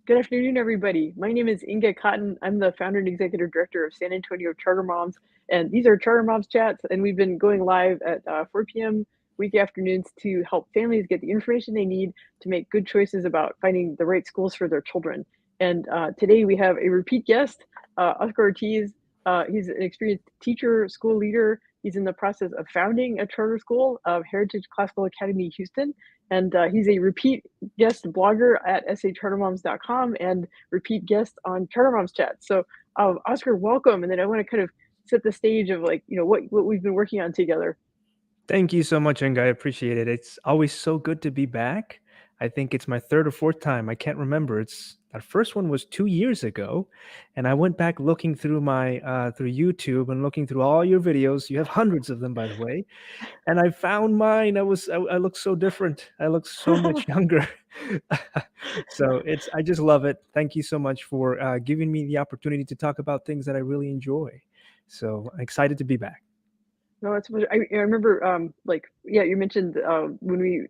Good afternoon, everybody. My name is Inga Cotton. I'm the founder and executive director of San Antonio Charter Moms, and these are Charter Moms Chats, and we've been going live at 4 p.m. weekday afternoons to help families get the information they need to make good choices about finding the right schools for their children. And today we have a repeat guest, Oscar Ortiz. He's an experienced teacher, school leader. He's in the process of founding a charter school of Heritage Classical Academy Houston, and he's a repeat guest blogger at sachartermoms.com and repeat guest on Charter Moms Chat. So, Oscar, welcome. And then I want to kind of set the stage of what we've been working on together. Thank you so much, Inga. I appreciate it. It's always so good to be back. I think it's my third or fourth time. I can't remember. It's That first one was 2 years ago, and I went back looking through my through YouTube and looking through all your videos. You have hundreds of them, by the way, and I found mine. I look so different. I look so much younger. I just love it. Thank you so much for giving me the opportunity to talk about things that I really enjoy. So I'm excited to be back. No, it's I remember yeah, you mentioned when we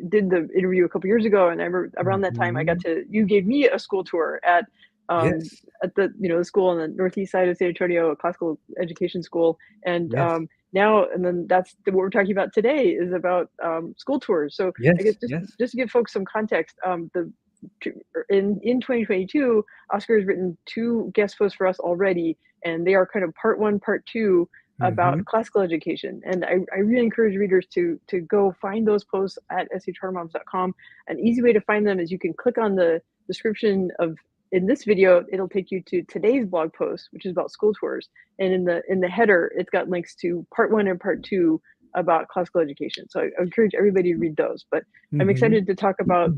did the interview a couple years ago, and I remember around that time Mhm. you gave me a school tour Yes. at the school on the northeast side of San Antonio, a classical education school, and Yes. now and then what we're talking about today is about school tours. So I guess Yes. Yes. just to give folks some context, in 2022, Oscar has written two guest posts for us already, and they are kind of part one, part two about Mhm. classical education. And I really encourage readers to go find those posts at schartermoms.com. An easy way to find them is you can click on the description of in this video, it'll take you to today's blog post, which is about school tours. And in the header, it's got links to part one and part two about classical education. So I encourage everybody to read those. But I'm Mhm. excited to talk about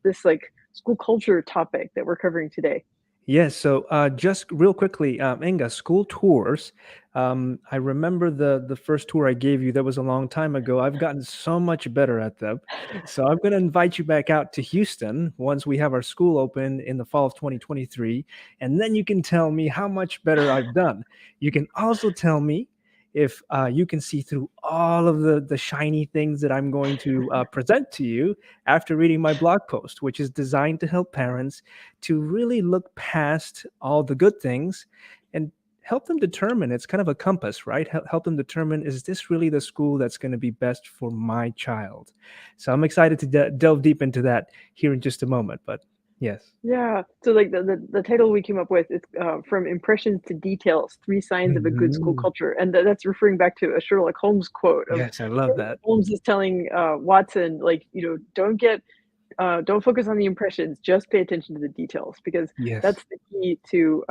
this like school culture topic that we're covering today. Yes. So, just real quickly, Inga, school tours. I remember the first tour I gave you. That was a long time ago. I've gotten so much better at them. So I'm going to invite you back out to Houston once we have our school open in the fall of 2023, and then you can tell me how much better I've done. You can also tell me if you can see through all of the shiny things that I'm going to present to you after reading my blog post, which is designed to help parents to really look past all the good things and help them determine. It's kind of a compass, right? Help them determine, is this really the school that's going to be best for my child? So I'm excited to delve deep into that here in just a moment. But yes. Yeah. So like the title we came up with is From Impressions to Details, Three Signs of a Good School Mhm. Culture. And that's referring back to a Sherlock Holmes quote of Yes, I love that. Holmes is telling Watson, like, don't focus on the impressions, just pay attention to the details, because Yes. that's the key to,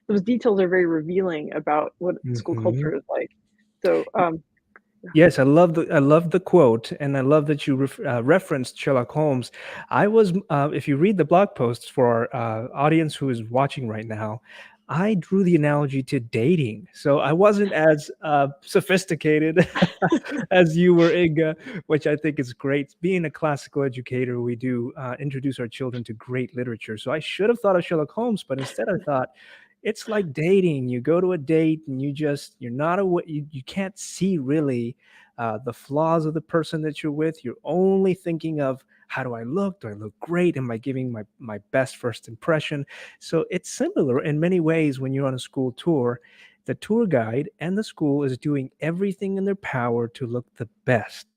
those details are very revealing about what school Mhm. culture is like. So, Yes, I love the quote, and I love that you referenced Sherlock Holmes. If you read the blog posts for our audience who is watching right now, I drew the analogy to dating. So I wasn't as sophisticated as you were, Inga, which I think is great. Being a classical educator, we do introduce our children to great literature. So I should have thought of Sherlock Holmes, but instead I thought it's like dating. You go to a date and you're not you can't see really the flaws of the person that you're with. You're only thinking of, how do I look? Do I look great? Am I giving my best first impression? So it's similar in many ways when you're on a school tour. The tour guide and the school is doing everything in their power to look the best.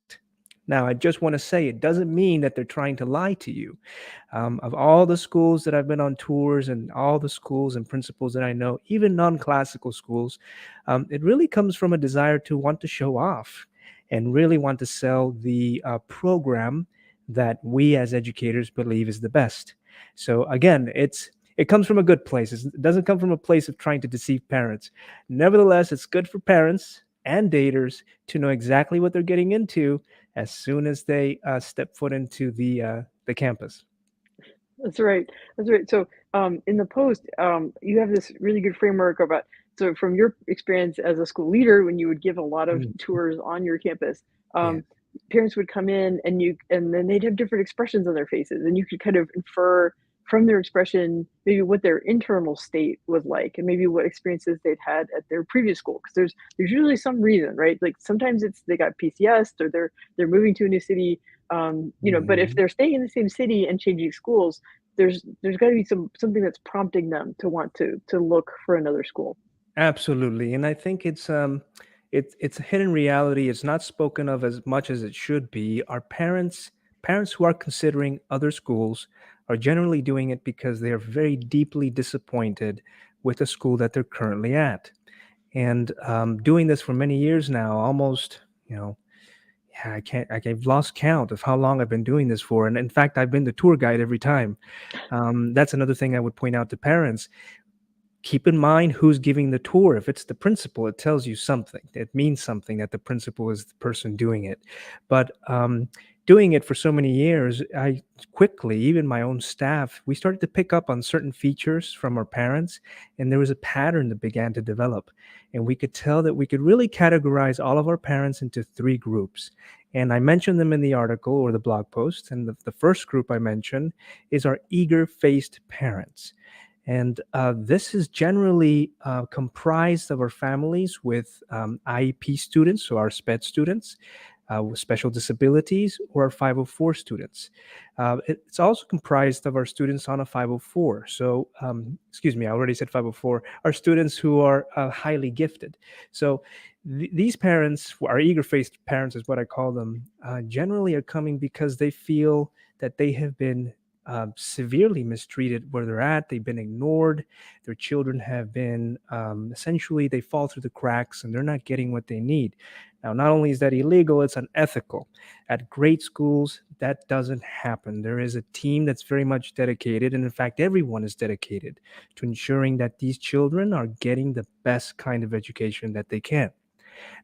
Now, I just want to say it doesn't mean that they're trying to lie to you. Of all the schools that I've been on tours and all the schools and principals that I know, even non classical schools, it really comes from a desire to want to show off and really want to sell the program that we as educators believe is the best. So again, it comes from a good place. It doesn't come from a place of trying to deceive parents. Nevertheless, it's good for parents and daters to know exactly what they're getting into as soon as they step foot into the campus. That's right. That's right. So, in the post, you have this really good framework about so from your experience as a school leader, when you would give a lot of Mm, tours on your campus, yes. parents would come in and then they'd have different expressions on their faces, and you could kind of infer from their expression maybe what their internal state was like, and maybe what experiences they'd had at their previous school. Because there's usually some reason, right? Like sometimes it's they got PCS or they're moving to a new city. But if Mhm. they're staying in the same city and changing schools, there's got to be something that's prompting them to want to look for another school. Absolutely, and I think it's a hidden reality. It's not spoken of as much as it should be. Our parents who are considering other schools are generally doing it because they are very deeply disappointed with the school that they're currently at, and doing this for many years now, almost, you know, yeah, I've lost count of how long I've been doing this for, and in fact, I've been the tour guide every time. That's another thing I would point out to parents. Keep in mind who's giving the tour. If it's the principal, it tells you something. It means something that the principal is the person doing it. But doing it for so many years, I quickly, even my own staff, we started to pick up on certain features from our parents, and there was a pattern that began to develop. And we could tell that we could really categorize all of our parents into three groups. And I mentioned them in the article or the blog post. And the first group I mentioned is our eager faced parents. And this is generally comprised of our families with IEP students, so our SPED students with special disabilities, or our 504 students. It's also comprised of our students on a 504. So, excuse me, I already said 504, our students who are highly gifted. So, these parents, our eager faced parents is what I call them, generally are coming because they feel that they have been severely mistreated where they're at. They've been ignored. Their children have been essentially, they fall through the cracks and they're not getting what they need. Now, not only is that illegal, it's unethical. At great schools, that doesn't happen. There is a team that's very much dedicated, and in fact, everyone is dedicated to ensuring that these children are getting the best kind of education that they can.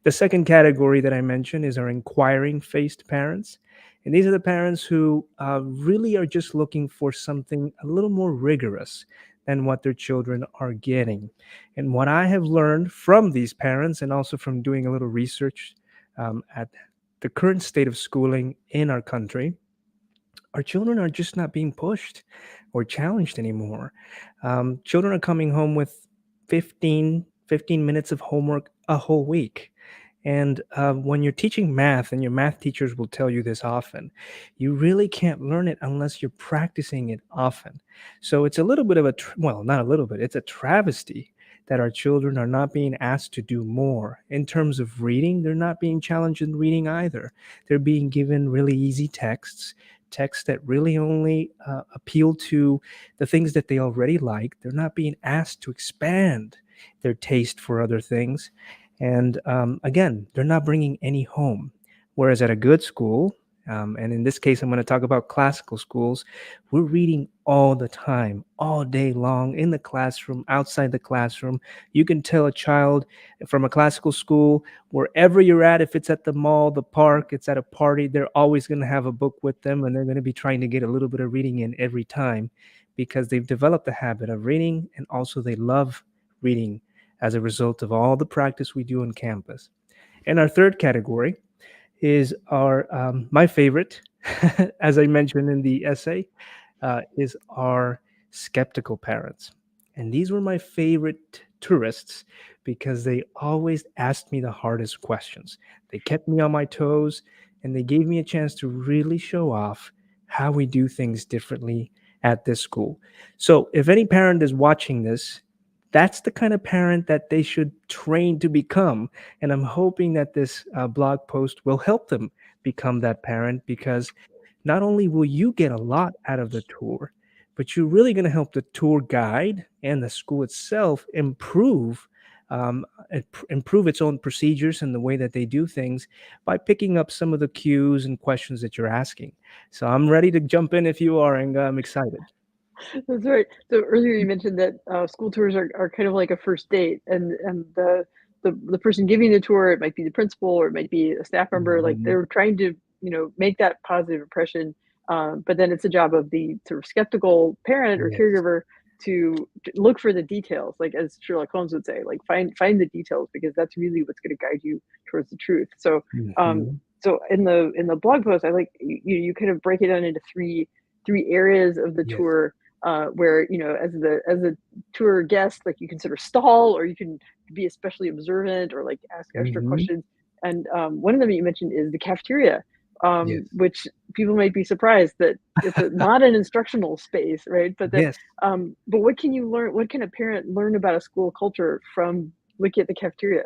The second category that I mentioned is our inquiring faced parents. And these are the parents who really are just looking for something a little more rigorous than what their children are getting. And what I have learned from these parents, and also from doing a little research at the current state of schooling in our country, our children are just not being pushed or challenged anymore. Children are coming home with 15 minutes of homework a whole week. And when you're teaching math, and your math teachers will tell you this often, you really can't learn it unless you're practicing it often. So it's a little bit of well, not a little bit, it's a travesty that our children are not being asked to do more. In terms of reading, they're not being challenged in reading either. They're being given really easy texts that really only appeal to the things that they already like. They're not being asked to expand their taste for other things. And again, they're not bringing any home. Whereas at a good school, and in this case, I'm going to talk about classical schools, we're reading all the time, all day long, in the classroom, outside the classroom. You can tell a child from a classical school, wherever you're at, if it's at the mall, the park, it's at a party, they're always going to have a book with them, and they're going to be trying to get a little bit of reading in every time because they've developed the habit of reading, and also they love reading as a result of all the practice we do on campus. And our third category is our my favorite, as I mentioned in the essay, is our skeptical parents. And these were my favorite tourists because they always asked me the hardest questions. They kept me on my toes, and they gave me a chance to really show off how we do things differently at this school. So if any parent is watching this, that's the kind of parent that they should train to become. And I'm hoping that this blog post will help them become that parent, because not only will you get a lot out of the tour, but you're really going to help the tour guide and the school itself improve its own procedures and the way that they do things by picking up some of the cues and questions that you're asking. So I'm ready to jump in if you are, and I'm excited. That's right. So earlier you mentioned that school tours are kind of like a first date, and the person giving the tour, it might be the principal or it might be a staff member, like Mhm. they're trying to make that positive impression. But then it's the job of the sort of skeptical parent or Yes. caregiver to look for the details, like as Sherlock Holmes would say, like find the details because that's really what's going to guide you towards the truth. So Mhm. so in the blog post, I like you kind of break it down into three areas of the Yes. tour where as a tour guest, like you can sort of stall or you can be especially observant or like ask extra Mhm. questions. And one of them you mentioned is the cafeteria. Yes. which people might be surprised that it's not an instructional space, right? Yes. But what can you learn? What can a parent learn about a school culture from looking at the cafeteria?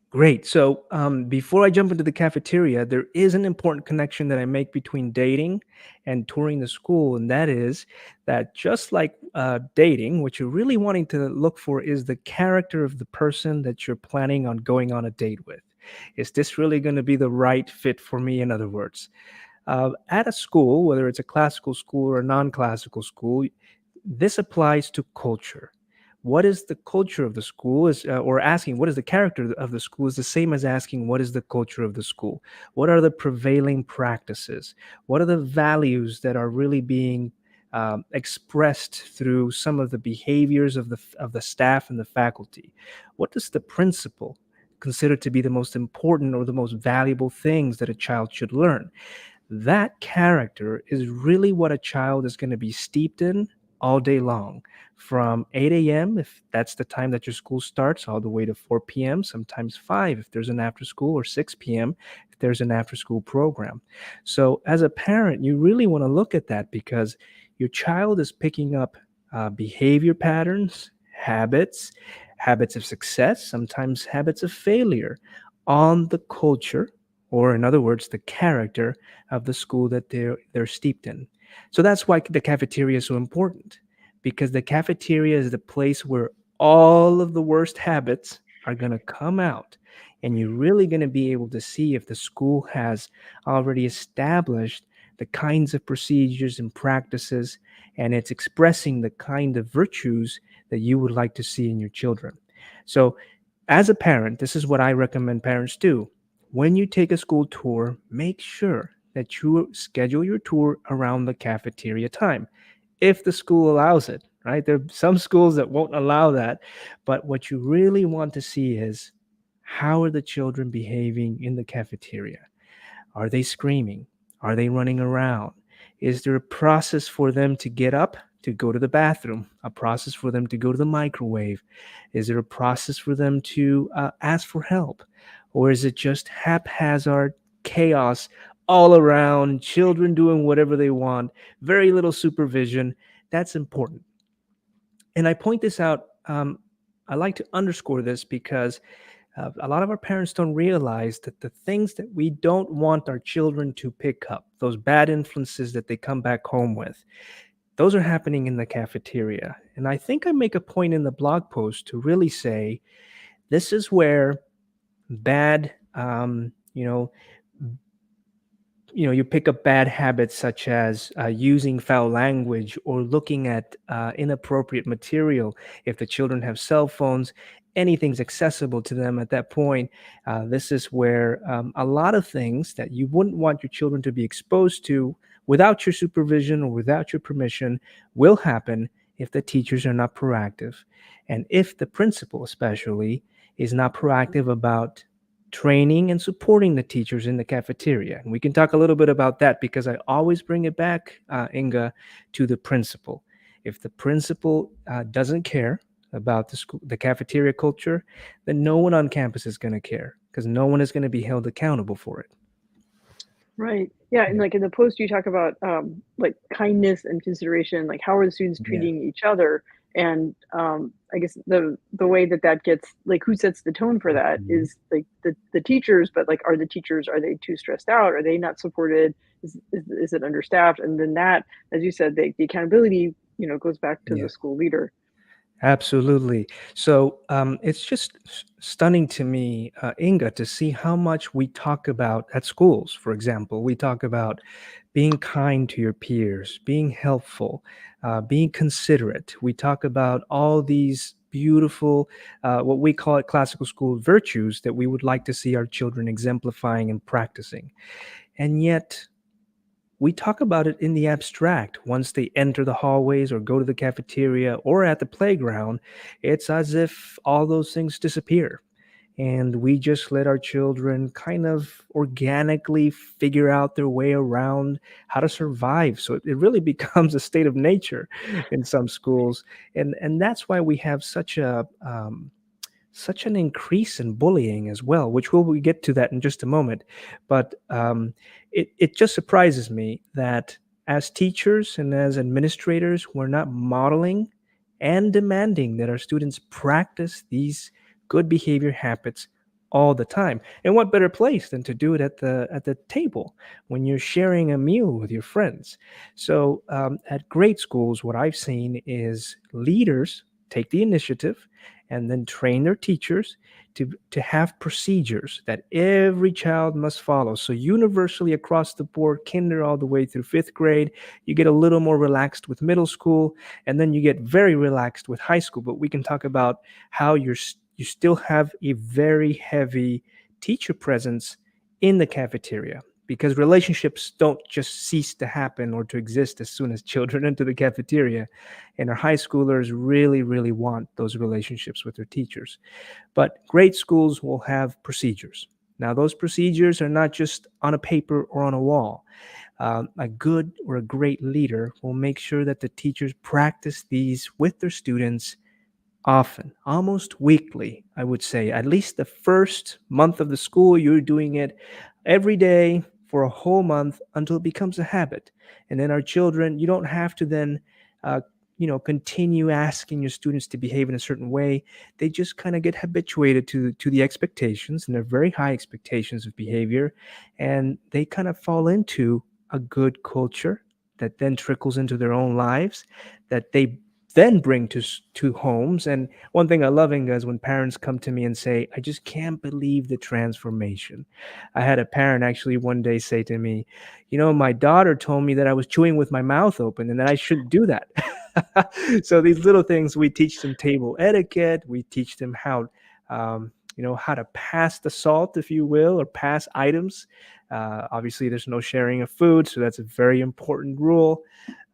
Great. So, before I jump into the cafeteria, there is an important connection that I make between dating and touring the school. And that is that just like dating, what you're really wanting to look for is the character of the person that you're planning on going on a date with. Is this really going to be the right fit for me? In other words, at a school, whether it's a classical school or a non classical school, this applies to culture. What is the culture of the school is, or asking what is the character of the school is the same as asking what is the culture of the school. What are the prevailing practices? What are the values that are really being expressed through some of the behaviors of the staff and the faculty? What does the principal consider to be the most important or the most valuable things that a child should learn? That character is really what a child is going to be steeped in all day long, from 8 a.m., if that's the time that your school starts, all the way to 4 p.m., sometimes 5 if there's an after school, or 6 p.m. if there's an after school program. So, as a parent, you really want to look at that because your child is picking up behavior patterns, habits of success, sometimes habits of failure on the culture, or in other words, the character of the school that they're steeped in. So that's why the cafeteria is so important, because the cafeteria is the place where all of the worst habits are going to come out, and you're really going to be able to see if the school has already established the kinds of procedures and practices, and it's expressing the kind of virtues that you would like to see in your children. So as a parent, this is what I recommend parents do. When you take a school tour, make sure that you schedule your tour around the cafeteria time, if the school allows it, right? There are some schools that won't allow that. But what you really want to see is, how are the children behaving in the cafeteria? Are they screaming? Are they running around? Is there a process for them to get up to go to the bathroom? A process for them to go to the microwave? Is there a process for them to ask for help? Or is it just haphazard chaos all around, children doing whatever they want, very little supervision? That's important. And I point this out. I like to underscore this because a lot of our parents don't realize that the things that we don't want our children to pick up, those bad influences that they come back home with, those are happening in the cafeteria. And I think I make a point in the blog post to really say this is where bad, you pick up bad habits such as using foul language or looking at inappropriate material. If the children have cell phones, anything's accessible to them at that point. This is where a lot of things that you wouldn't want your children to be exposed to without your supervision or without your permission will happen if the teachers are not proactive. And if the principal, especially, is not proactive about training and supporting the teachers in the cafeteria. And we can talk a little bit about that because I always bring it back, Inga, to the principal. If the principal doesn't care about the school, the cafeteria culture, then no one on campus is going to care because no one is going to be held accountable for it. Right. Yeah, and Yeah. like in the post you talk about like kindness and consideration, like how are the students Yeah. treating each other? And I guess the way that that gets like who sets the tone for that Mhm. is like the teachers, but like are the teachers, are they too stressed out? Are they not supported? Is it understaffed? And then that, as you said, the accountability, goes back to Yeah. the school leader. Absolutely. So it's just stunning to me, Inga, to see how much we talk about at schools. For example, we talk about being kind to your peers, being helpful, being considerate. We talk about all these beautiful, what we call at classical school virtues that we would like to see our children exemplifying and practicing. And yet, we talk about it in the abstract. Once they enter the hallways or go to the cafeteria or at the playground, it's as if all those things disappear. And we just let our children kind of organically figure out their way around how to survive. So it really becomes a state of nature in some schools. And that's why we have such a such an increase in bullying as well, which we get to that in just a moment. But it just surprises me that as teachers and as administrators, we're not modeling and demanding that our students practice these good behavior habits all the time. And what better place than to do it at the table when you're sharing a meal with your friends? So at grade schools, what I've seen is leaders take the initiative and then train their teachers to have procedures that every child must follow. So universally across the board, kinder all the way through fifth grade, you get a little more relaxed with middle school, and then you get very relaxed with high school. But we can talk about how you still have a very heavy teacher presence in the cafeteria, because relationships don't just cease to happen or to exist as soon as children enter the cafeteria. And our high schoolers really, really want those relationships with their teachers. But grade schools will have procedures. Now, those procedures are not just on a paper or on a wall. A good or a great leader will make sure that the teachers practice these with their students often, almost weekly, I would say. At least the first month of the school, you're doing it every day for a whole month until it becomes a habit. And then our children, you don't have to then, uh, continue asking your students to behave in a certain way. They just kind of get habituated to the expectations, and they're very high expectations of behavior, and they kind of fall into a good culture that then trickles into their own lives, that they then bring to homes. And one thing I love, Inga, is when parents come to me and say, "I just can't believe the transformation." I had a parent actually one day say to me, "My daughter told me that I was chewing with my mouth open and that I shouldn't do that." So these little things, we teach them table etiquette. We teach them how to pass the salt, if you will, or pass items. Obviously, there's no sharing of food, so that's a very important rule.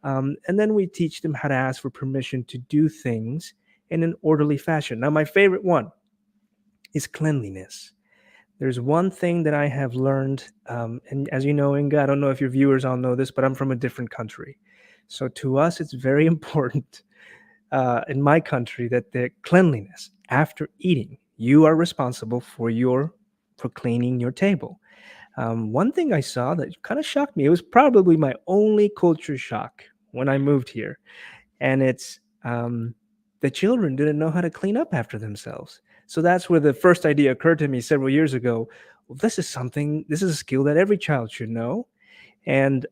And then we teach them how to ask for permission to do things in an orderly fashion. Now, my favorite one is cleanliness. There's one thing that I have learned, and as you know, Inga, I don't know if your viewers all know this, but I'm from a different country. So to us, it's very important in my country that the cleanliness after eating, you are responsible for cleaning your table. One thing I saw that kind of shocked me, it was probably my only culture shock when I moved here, and it's the children didn't know how to clean up after themselves. So that's where the first idea occurred to me several years ago. Well, this is a skill that every child should know. And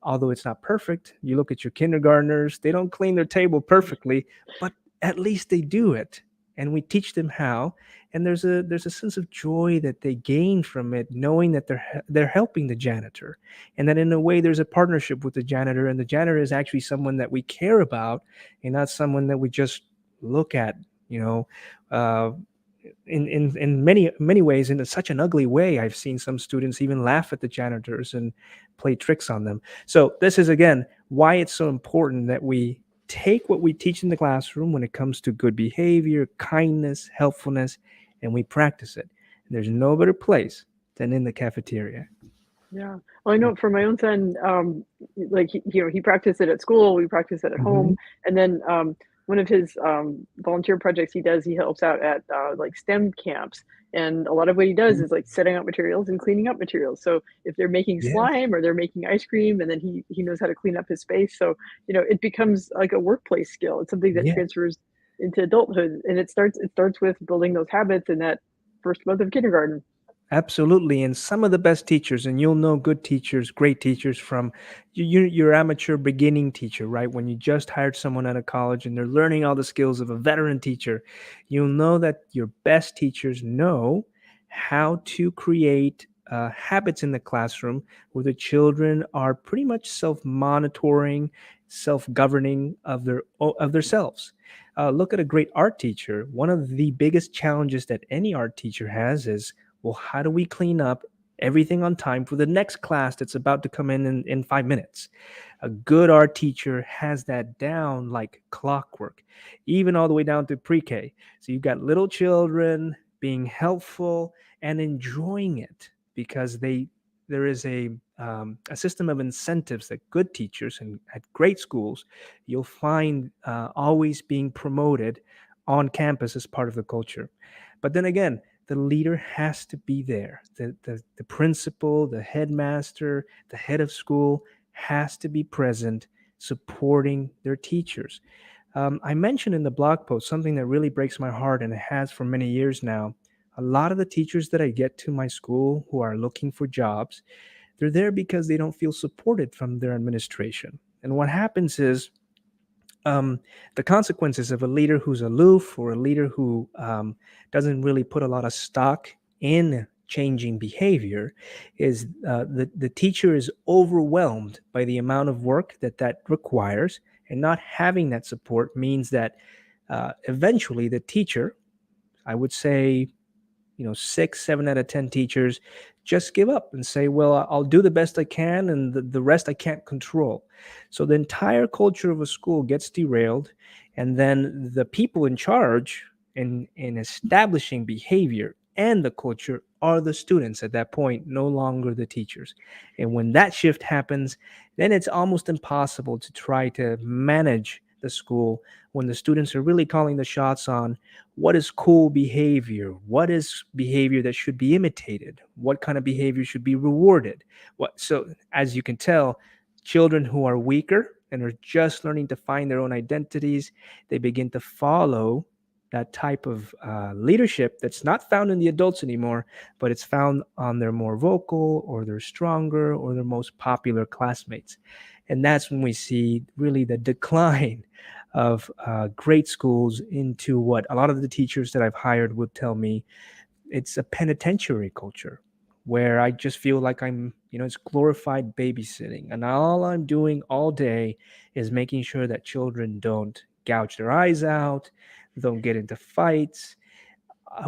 although it's not perfect, you look at your kindergartners, they don't clean their table perfectly, but at least they do it. And we teach them how. And there's a sense of joy that they gain from it, knowing that they're helping the janitor, and that in a way there's a partnership with the janitor, and the janitor is actually someone that we care about, and not someone that we just look at, you know, uh, in many ways in such an ugly way. I've seen some students even laugh at the janitors and play tricks on them. So this is again why it's so important that we take what we teach in the classroom when it comes to good behavior, kindness, helpfulness, and we practice it. And there's no better place than in the cafeteria. Yeah. Well, I know for my own son, like he practiced it at school. We practice it at home, Mm-hmm. and then one of his volunteer projects he helps out at like STEM camps, and a lot of what he does is like setting out materials and cleaning up materials. So if they're making Yes, slime or they're making ice cream, and then he knows how to clean up his space. So it becomes like a workplace skill. It's something that yes. transfers into adulthood, and it starts with building those habits in that first month of kindergarten. Absolutely. And some of the best teachers, and you'll know good teachers, great teachers from your amateur beginning teacher, right? When you just hired someone out of college and they're learning all the skills of a veteran teacher, you'll know that your best teachers know how to create habits in the classroom where the children are pretty much self-monitoring, self-governing of themselves. Look at a great art teacher. One of the biggest challenges that any art teacher has is, well, how do we clean up everything on time for the next class that's about to come in 5 minutes? A good art teacher has that down like clockwork, even all the way down to pre-K. So you've got little children being helpful and enjoying it because there is a system of incentives that good teachers and at great schools you'll find always being promoted on campus as part of the culture. But then again, the leader has to be there. The principal, the headmaster, the head of school has to be present, supporting their teachers. I mentioned in the blog post something that really breaks my heart, and it has for many years now. A lot of the teachers that I get to my school who are looking for jobs, they're there because they don't feel supported from their administration. And what happens is, um, the consequences of a leader who's aloof, or a leader who doesn't really put a lot of stock in changing behavior, is the teacher is overwhelmed by the amount of work that requires, and not having that support means that eventually the teacher, I would say, 6, 7 out of 10 teachers just give up and say, well, I'll do the best I can, and the rest I can't control. So the entire culture of a school gets derailed, and then the people in charge in establishing behavior and the culture are the students at that point, no longer the teachers. And when that shift happens, then it's almost impossible to try to manage the school when the students are really calling the shots on what is cool behavior, what is behavior that should be imitated, what kind of behavior should be rewarded. So as you can tell, children who are weaker and are just learning to find their own identities, they begin to follow that type of leadership that's not found in the adults anymore, but it's found on their more vocal, or their stronger, or their most popular classmates. And that's when we see really the decline of great schools into what a lot of the teachers that I've hired would tell me, it's a penitentiary culture, where I just feel like it's glorified babysitting. And all I'm doing all day is making sure that children don't gouge their eyes out, don't get into fights. I,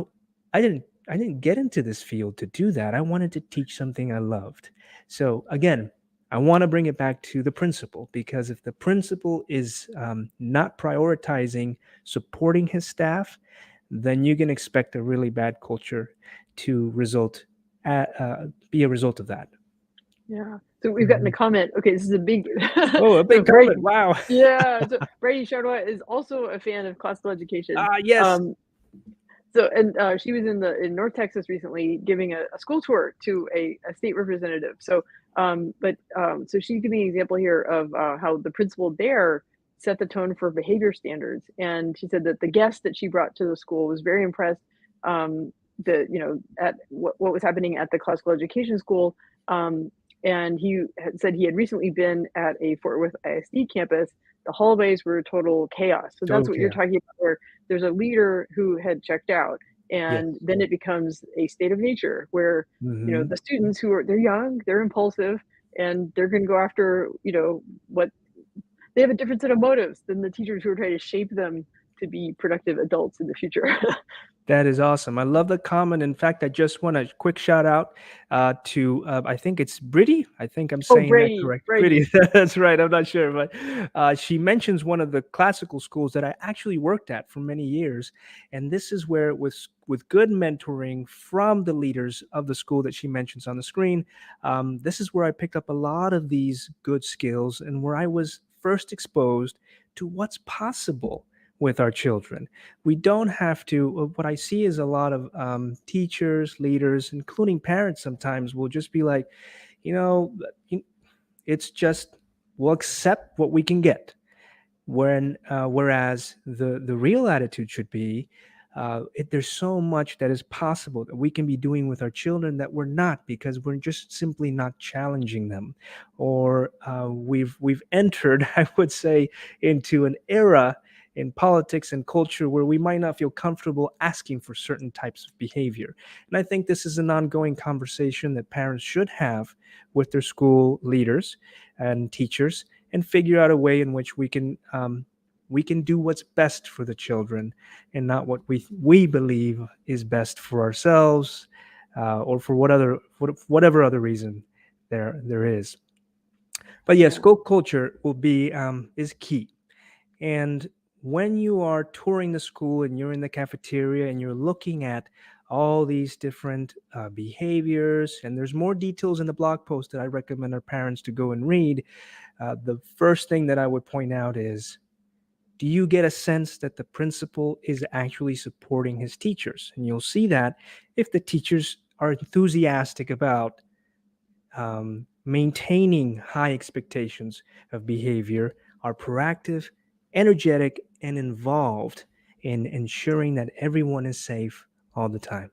I didn't get into this field to do that. I wanted to teach something I loved. So again, I want to bring it back to the principal, because if the principal is not prioritizing supporting his staff, then you can expect a really bad culture to be a result of that. Yeah. So we've gotten a Mhm. comment. Okay, this is a big Oh, a so big comment! Brady. Wow. Yeah, so Brady Charlotte is also a fan of classical education. Yes. Um, so and she was in North Texas recently giving a school tour to a state representative. So so she gave me an example here of how the principal there set the tone for behavior standards. And she said that the guest that she brought to the school was very impressed, at what was happening at the classical education school. Um, and he had said he had recently been at a Fort Worth ISD campus. The hallways were total chaos. So that's what you're Okay. talking about, where there's a leader who had checked out, Yes. and then it becomes a state of nature where Hmm. the students they're young, they're impulsive, and they're going to go after what they have a different set of motives than the teachers who are trying to shape them to be productive adults in the future. That is awesome. I love the comment. In fact, I just want a quick shout out to, I think it's Britty. I think I'm Oh, saying that Brady, correct. Britty, Brady. that's right. I'm not sure. But she mentions one of the classical schools that I actually worked at for many years. And this is where, with good mentoring from the leaders of the school that she mentions on the screen, this is where I picked up a lot of these good skills, and where I was first exposed to what's possible with our children. We don't have to. What I see is a lot of teachers, leaders, including parents, sometimes will just be like, you know, it's just, we'll accept what we can get. Whereas the real attitude should be, there's so much that is possible that we can be doing with our children that we're not, because we're just simply not challenging them, or we've entered, I would say, into an era in politics and culture where we might not feel comfortable asking for certain types of behavior. And I think this is an ongoing conversation that parents should have with their school leaders and teachers, and figure out a way in which we can do what's best for the children, and not what we believe is best for ourselves, or for whatever other reason there is. But yes, Yeah. school culture will be is key. And when you are touring the school and you're in the cafeteria and you're looking at all these different behaviors, and there's more details in the blog post that I recommend our parents to go and read. The first thing that I would point out is Do you get a sense that the principal is actually supporting his teachers? And you'll see that if the teachers are enthusiastic about maintaining high expectations of behavior, are proactive, energetic, and involved in ensuring that everyone is safe all the time.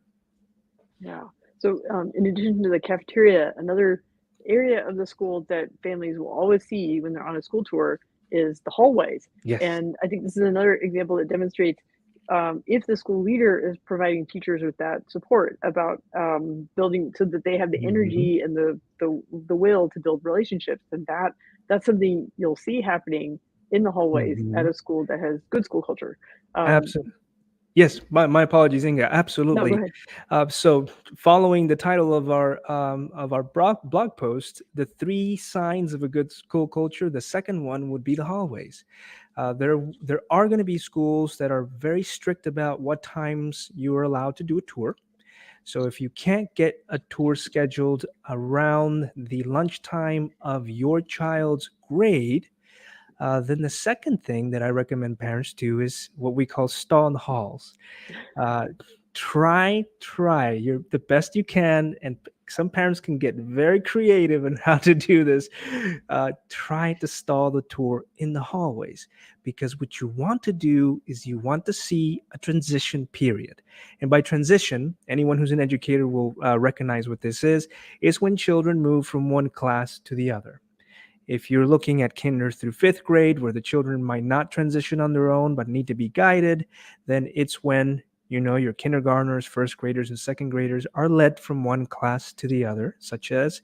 Yeah. So, in addition to the cafeteria, another area of the school that families will always see when they're on a school tour is the hallways. Yes. And I think this is another example that demonstrates if the school leader is providing teachers with that support about building so that they have the Hmm. energy and the will to build relationships, then that's something you'll see happening in the hallways at Hmm. a school that has good school culture. Um, Absolutely. Yes, my apologies, Inga. no, go Absolutely. ahead. So, following the title of our blog post, the three signs of a good school culture. The second one would be the hallways. There are going to be schools that are very strict about what times you are allowed to do a tour. So, if you can't get a tour scheduled around the lunchtime of your child's grade, then the second thing that I recommend parents do is what we call stall in the halls. uh, try you're the best you can, and some parents can get very creative in how to do this. Try to stall the tour in the hallways, because what you want to do is you want to see a transition period. And by transition, anyone who's an educator will recognize what this is when children move from one class to the other. If you're looking at kinder through fifth grade, where the children might not transition on their own but need to be guided, then it's when your kindergartners, first graders, and second graders are led from one class to the other, such as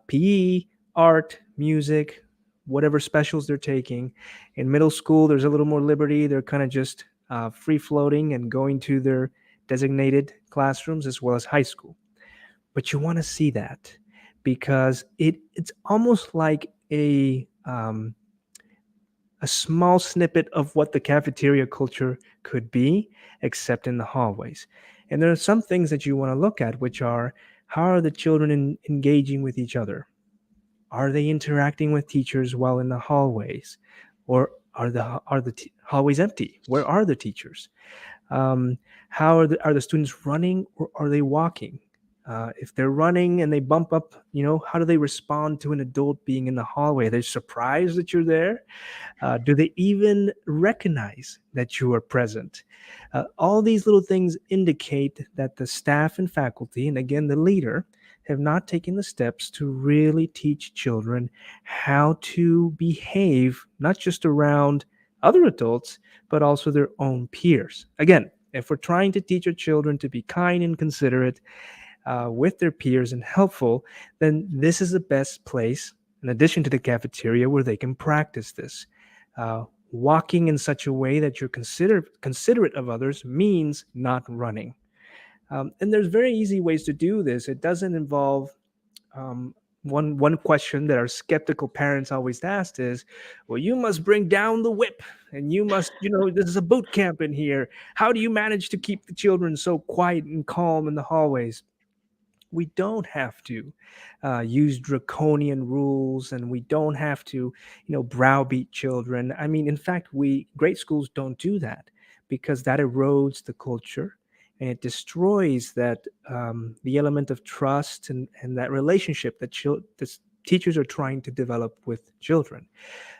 PE, art, music, whatever specials they're taking. In middle school, there's a little more liberty. They're kind of just free floating and going to their designated classrooms, as well as high school. But you want to see that, because it's almost like a small snippet of what the cafeteria culture could be, except in the hallways. And there are some things that you want to look at, which are: how are the children engaging with each other? Are they interacting with teachers while in the hallways? Or are the hallways empty? Where are the teachers? um, how are the students running, or are they walking? If they're running and they bump up, how do they respond to an adult being in the hallway? Are they surprised that you're there? Do they even recognize that you are present? All these little things indicate that the staff and faculty, and again the leader, have not taken the steps to really teach children how to behave, not just around other adults, but also their own peers. Again, if we're trying to teach our children to be kind and considerate with their peers and helpful, then this is the best place, in addition to the cafeteria, where they can practice this. Walking in such a way that you're considerate of others means not running. And there's very easy ways to do this. It doesn't involve um, one question that our skeptical parents always ask is, well, you must bring down the whip, and you must, this is a boot camp in here. How do you manage to keep the children so quiet and calm in the hallways? We don't have to use draconian rules, and we don't have to browbeat children. I mean, in fact, we great schools don't do that, because that erodes the culture, and it destroys that the element of trust, and that relationship that teachers are trying to develop with children.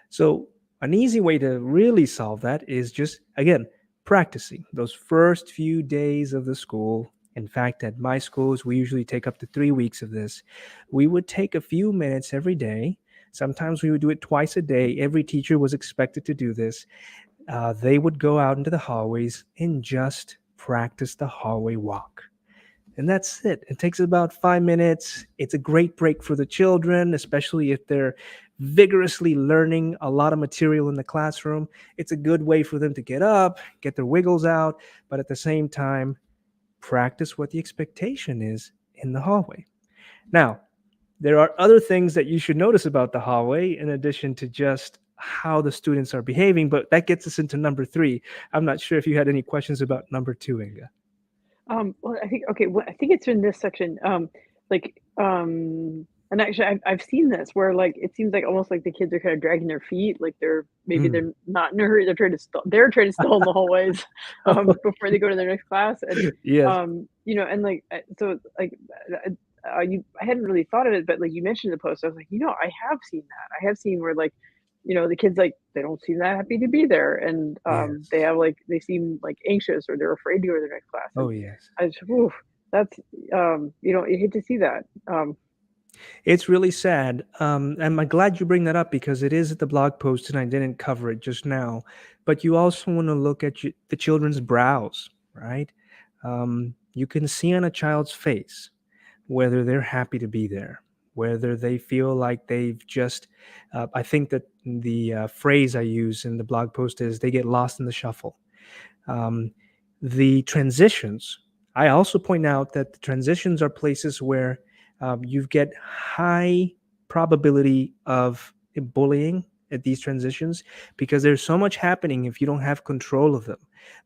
So, an easy way to really solve that is just, again, practicing those first few days of the school. In fact, at my schools, we usually take up to 3 weeks of this. We would take a few minutes every day. Sometimes we would do it twice a day. Every teacher was expected to do this. They would go out into the hallways and just practice the hallway walk. And that's it. It takes about 5 minutes. It's a great break for the children, especially if they're vigorously learning a lot of material in the classroom. It's a good way for them to get up, get their wiggles out, but at the same time, practice what the expectation is in the hallway. Now, there are other things that you should notice about the hallway in addition to just how the students are behaving, but that gets us into number three. I'm not sure if you had any questions about number two, Inga. Well, I think okay. Well, I think it's in this section. Like, And actually, I've seen this where, like, it seems like almost like the kids are kinda dragging their feet, like Mm. they're not in a hurry, they're trying to stall in the hallways, before they go to their next class, and, Yes. and, like, so, like, I hadn't really thought of it, but, like, you mentioned the post, I was like, I have seen that. I have seen where, like, the kids, like, they don't seem that happy to be there, and, Yes. they seem, like, anxious or they're afraid to go to their next class, Oh, and yes. I just, oof, that's, you hate to see that, It's really sad. And I'm glad you bring that up because it is at the blog post and I didn't cover it just now. But you also want to look at the children's brows, right? You can see on a child's face whether they're happy to be there, whether they feel like they've just, I think that the phrase I use in the blog post is they get lost in the shuffle. Um, the transitions, I also point out that the transitions are places where you get high probability of bullying at these transitions because there's so much happening if you don't have control of them.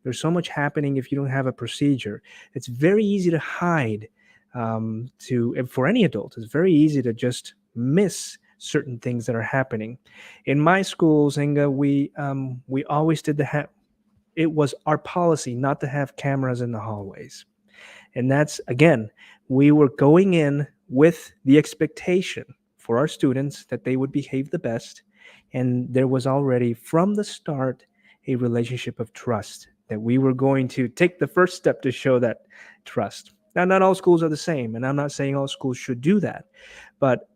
There's so much happening if you don't have a procedure. It's very easy to hide. For any adult, it's very easy to just miss certain things that are happening. In my schools, Inga, we always did it was our policy not to have cameras in the hallways. And that's, again, we were going in with the expectation for our students that they would behave the best. And there was already from the start a relationship of trust that we were going to take the first step to show that trust. Now, not all schools are the same, and I'm not saying all schools should do that. But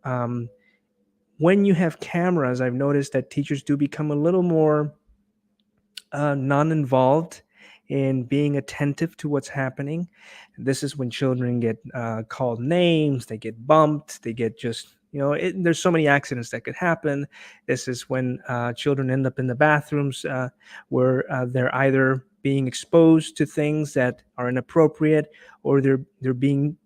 when you have cameras, I've noticed that teachers do become a little more non-involved in being attentive to what's happening. This is when children get called names, they get bumped, they get just there's so many accidents that could happen. This is when children end up in the bathrooms where they're either being exposed to things that are inappropriate or they're being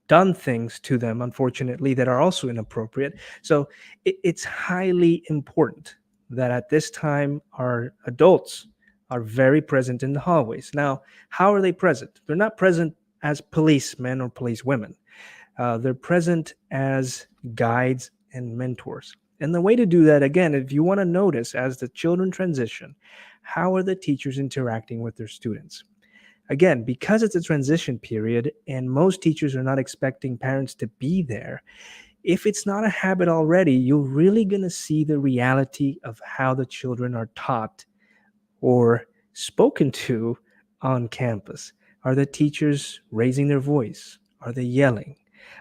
done things to them, unfortunately, that are also inappropriate. So it's highly important that at this time our adults are very present in the hallways. Now, how are they present? They're not present as policemen or policewomen. They're present as guides and mentors. And the way to do that, again, if you want to notice as the children transition, how are the teachers interacting with their students? Again, because it's a transition period and most teachers are not expecting parents to be there, if it's not a habit already, you're really going to see the reality of how the children are taught or spoken to on campus. Are the teachers raising their voice? Are they yelling?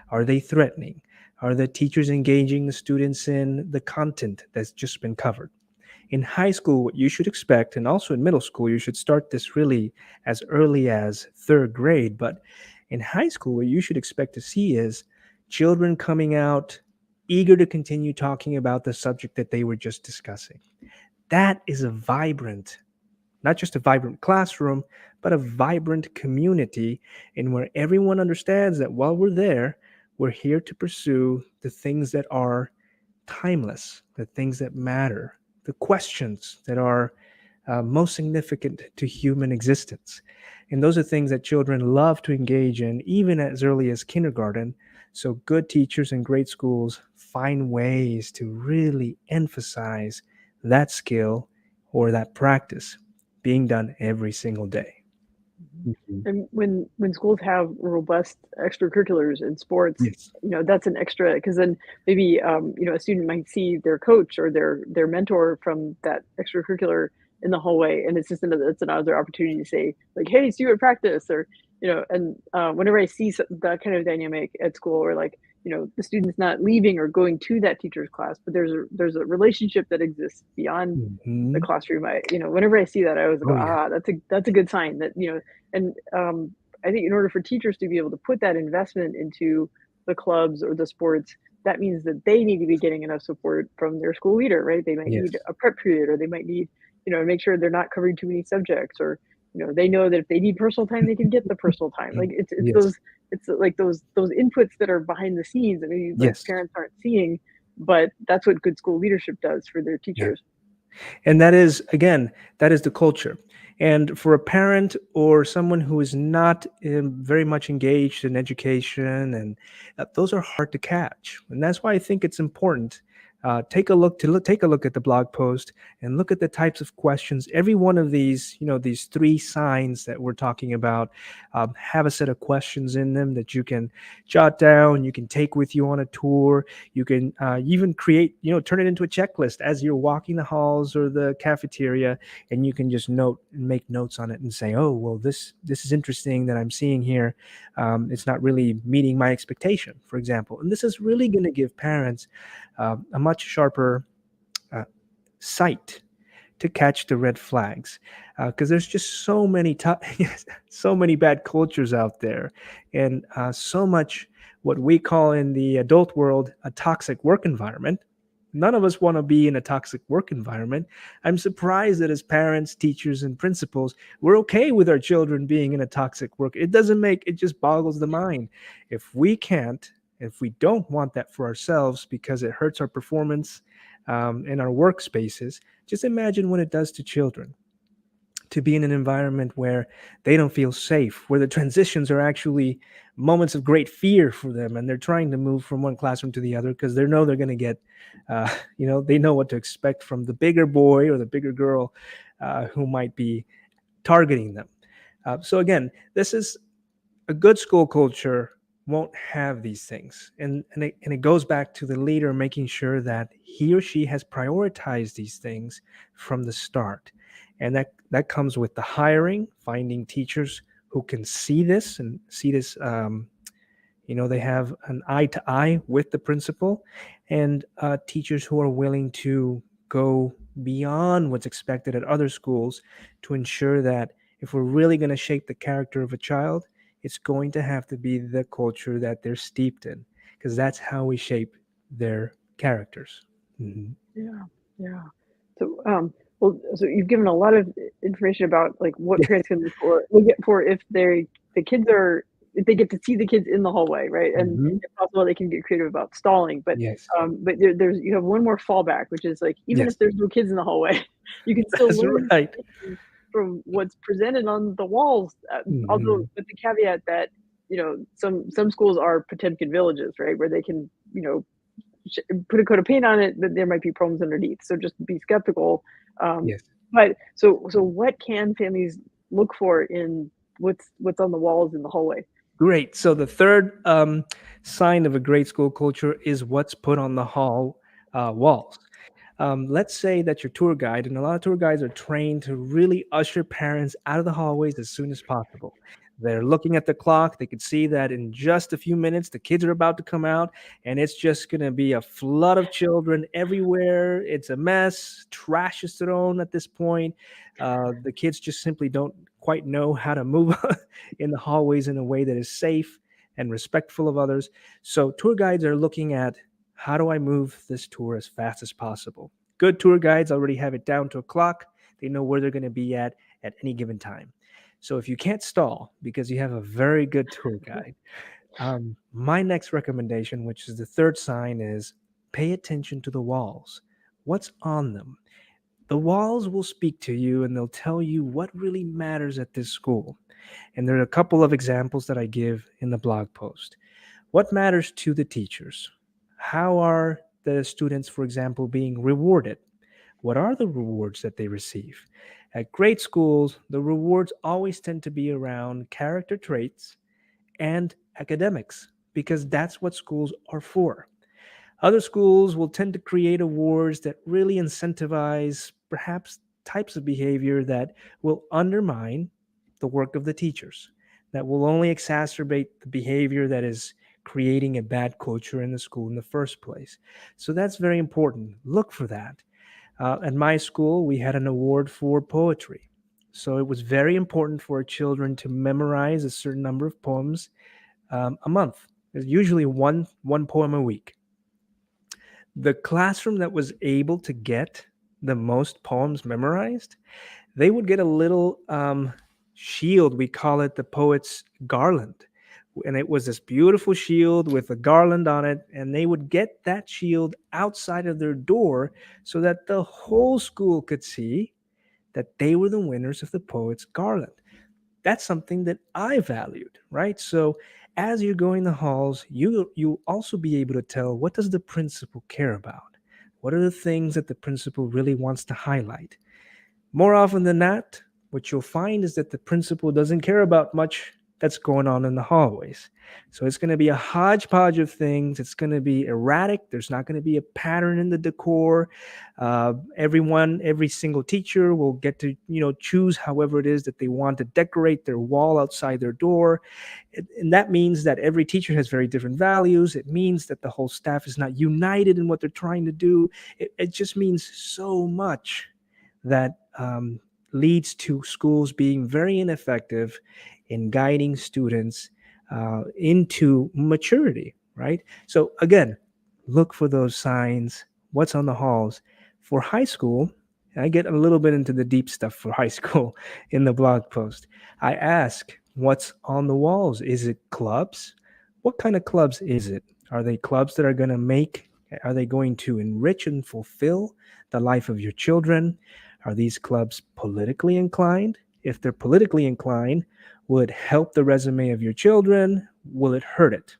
Are they threatening? Are the teachers engaging the students in the content that's just been covered? In high school, what you should expect, and also in middle school, you should start this really as early as third grade. But in high school, what you should expect to see is children coming out eager to continue talking about the subject that they were just discussing. That is a vibrant, not just a vibrant classroom, but a vibrant community in where everyone understands that while we're there, we're here to pursue the things that are timeless, the things that matter, the questions that are most significant to human existence. And those are things that children love to engage in, even as early as kindergarten. So, good teachers and great schools find ways to really emphasize that skill or that practice being done every single day. Mhm. Mhm. And when schools have robust extracurriculars and sports, Yes. that's an extra because then maybe, a student might see their coach or their mentor from that extracurricular in the hallway, and it's another opportunity to say, like, "Hey, see you at practice," or, and, whenever I see that kind of dynamic at school or, like, the student's not leaving or going to that teacher's class, but there's a relationship that exists beyond the Mhm. classroom. Whenever I see that, I always go, Oh, yes. "Ah, that's a good sign that," and, I think in order for teachers to be able to put that investment into the clubs or the sports, that means that they need to be getting enough support from their school leader, right? They might need Yes. a prep period, or they might need, to make sure they're not covering too many subjects, or, they know that if they need personal time, they can get the personal time. Like Yes. it's like those inputs that are behind the scenes that maybe like Yes. parents aren't seeing, but that's what good school leadership does for their Yeah. teachers. And that is, again, that is the culture. And for a parent or someone who is not very much engaged in education, and those are hard to catch. And that's why I think it's important. Take a look at the blog post and look at the types of questions. Every one of these, these three signs that we're talking about, have a set of questions in them that you can jot down. You can take with you on a tour. You can even create, turn it into a checklist as you're walking the halls or the cafeteria, and you can just make notes on it and say, oh well, this is interesting that I'm seeing here. It's not really meeting my expectation, for example. And this is really going to give parents a much sharper uh, sight to catch the red flags, because there's just so many bad cultures out there, and so much what we call in the adult world a toxic work environment. None of us want to be in a toxic work environment. I'm surprised that as parents, teachers, and principals, we're okay with our children being in a toxic work. It just boggles the mind. If we can't, if we don't want that for ourselves because it hurts our performance in our workspaces, just imagine what it does to children to be in an environment where they don't feel safe, where the transitions are actually moments of great fear for them, and they're trying to move from one classroom to the other because they know they're going to get, they know what to expect from the bigger boy or the bigger girl who might be targeting them. So again, this is a good school culture won't have these things. And it goes back to the leader making sure that he or she has prioritized these things from the start. And that comes with the hiring, finding teachers who can see this and see this. They have an eye to eye with the principal, and teachers who are willing to go beyond what's expected at other schools to ensure that if we're really going to shape the character of a child, it's going to have to be the culture that they're steeped in, because that's how we shape their characters. Mhm. Yeah, yeah. So, well, so you've given a lot of information about like what parents can look at for if the kids are if they get to see the kids in the hallway, right? And Mhm. if possible, they can get creative about stalling. Yes. But there's you have one more fallback, which is like even Yes. if there's no kids in the hallway, you can still That's learn right. from what's presented on the walls. Although Mhm. with the caveat that some schools are Potemkin villages, right, where they can put a coat of paint on it, that there might be problems underneath. So just be skeptical. Um, Yes. but so what can families look for in what's on the walls in the hallway? Great. So the third sign of a great school culture is what's put on the hall walls. Let's say that your tour guide, and a lot of tour guides are trained to really usher parents out of the hallways as soon as possible. They're looking at the clock. They can see that in just a few minutes, the kids are about to come out, and it's just going to be a flood of children everywhere. It's a mess. Trash is thrown at this point. The kids just simply don't quite know how to move in the hallways in a way that is safe and respectful of others. So, tour guides are looking at, how do I move this tour as fast as possible? Good tour guides already have it down to a clock. They know where they're going to be at any given time. So if you can't stall because you have a very good tour guide, my next recommendation, which is the third sign, is pay attention to the walls. What's on them? The walls will speak to you and they'll tell you what really matters at this school. And there are a couple of examples that I give in the blog post. What matters to the teachers? How are the students, for example, being rewarded? What are the rewards that they receive? At great schools, the rewards always tend to be around character traits and academics, because that's what schools are for. Other schools will tend to create awards that really incentivize perhaps types of behavior that will undermine the work of the teachers, that will only exacerbate the behavior that is creating a bad culture in the school in the first place. So that's very important. Look for that. At my school, we had an award for poetry. So it was very important for our children to memorize a certain number of poems a month. There's usually one poem a week. The classroom that was able to get the most poems memorized, they would get a little shield. We call it the poet's garland. And it was this beautiful shield with a garland on it. And they would get that shield outside of their door so that the whole school could see that they were the winners of the Poets Garland. That's something that I valued, right? So as you're going the halls, you'll also be able to tell, what does the principal care about? What are the things that the principal really wants to highlight? More often than not, what you'll find is that the principal doesn't care about much that's going on in the hallways. So it's going to be a hodgepodge of things. It's going to be erratic. There's not going to be a pattern in the decor. Every single teacher will get to choose however it is that they want to decorate their wall outside their door, and that means that every teacher has very different values. It means that the whole staff is not united in what they're trying to do. It just means so much that leads to schools being very ineffective in guiding students into maturity, right? So, again, look for those signs. What's on the halls? For high school, I get a little bit into the deep stuff for high school in the blog post. I ask, what's on the walls? Is it clubs? What kind of clubs is it? Are they clubs that are they going to enrich and fulfill the life of your children? Are these clubs politically inclined? If they're politically inclined, will it help the resume of your children? Will it hurt it?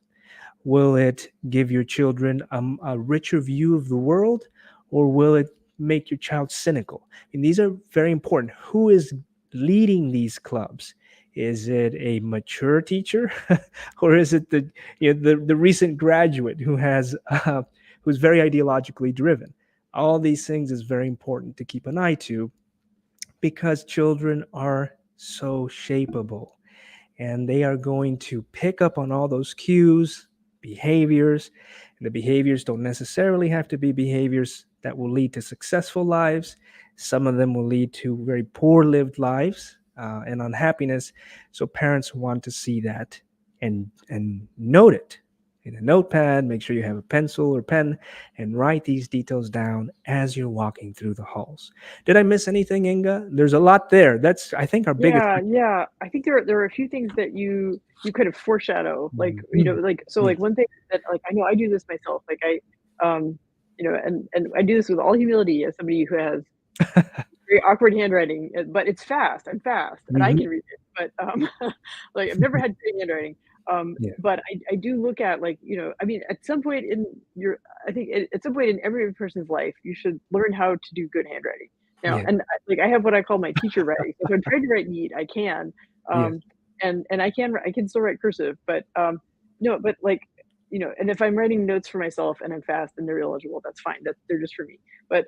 Will it give your children a richer view of the world, or will it make your child cynical? And these are very important. Who is leading these clubs? Is it a mature teacher, or is it the recent graduate who's very ideologically driven? All these things is very important to keep an eye to, because children are so shapeable, and they are going to pick up on all those cues, behaviors. And the behaviors don't necessarily have to be behaviors that will lead to successful lives. Some of them will lead to very poor lived lives and unhappiness. So parents want to see that and note it in a notepad. Make sure you have a pencil or pen and write these details down as you're walking through the halls. Did I miss anything, Inga? There's a lot there. That's, I think, our biggest. Yeah, yeah. I think there are a few things that you kind of foreshadow, like Mhm. like so, Yes. like one thing that like I know I do this myself, like and I do this with all humility as somebody who has very awkward handwriting, but it's fast. I'm fast, and I Mhm. can read it. But like I've never had great handwriting. Yeah. But I do look at like I mean, at some point in your I think at some point in every person's life, you should learn how to do good handwriting. Now, Yeah. and like I have what I call my teacher writing. So if I'm trying to write neat, I can, Yes. um, and I can still write cursive, but no, but like and if I'm writing notes for myself and I'm fast and they're illegible, that's fine. They're just for me. But